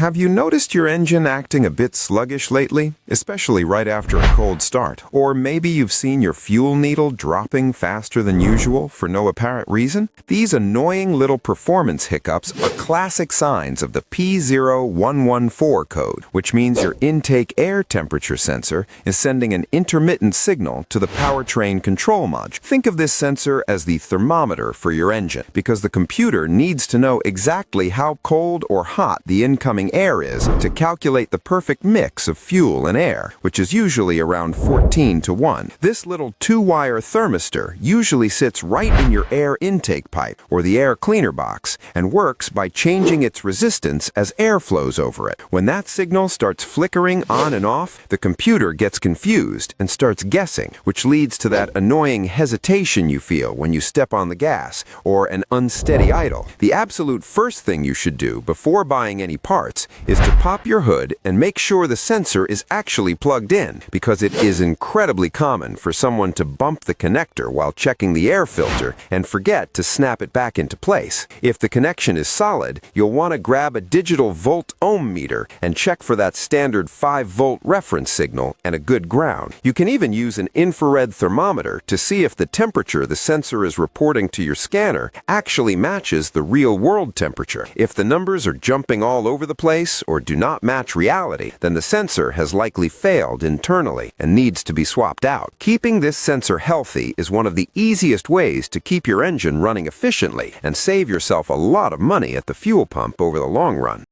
Have you noticed your engine acting a bit sluggish lately, especially right after a cold start? Or maybe you've seen your fuel needle dropping faster than usual for no apparent reason? These annoying little performance hiccups are classic signs of the P0114 code, which means your intake air temperature sensor is sending an intermittent signal to the powertrain control module. Think of this sensor as the thermometer for your engine, because the computer needs to know exactly how cold or hot the incoming air is to calculate the perfect mix of fuel and air, which is usually around 14:1. This little two-wire thermistor usually sits right in your air intake pipe or the air cleaner box and works by changing its resistance as air flows over it. When that signal starts flickering on and off, the computer gets confused and starts guessing, which leads to that annoying hesitation you feel when you step on the gas or an unsteady idle. The absolute first thing you should do before buying any parts is to pop your hood and make sure the sensor is actually plugged in, because it is incredibly common for someone to bump the connector while checking the air filter and forget to snap it back into place. If the connection is solid, you'll want to grab a digital volt-ohm meter and check for that standard 5-volt reference signal and a good ground. You can even use an infrared thermometer to see if the temperature the sensor is reporting to your scanner actually matches the real-world temperature. If the numbers are jumping all over the place or do not match reality, then the sensor has likely failed internally and needs to be swapped out. Keeping this sensor healthy is one of the easiest ways to keep your engine running efficiently and save yourself a lot of money at the fuel pump over the long run.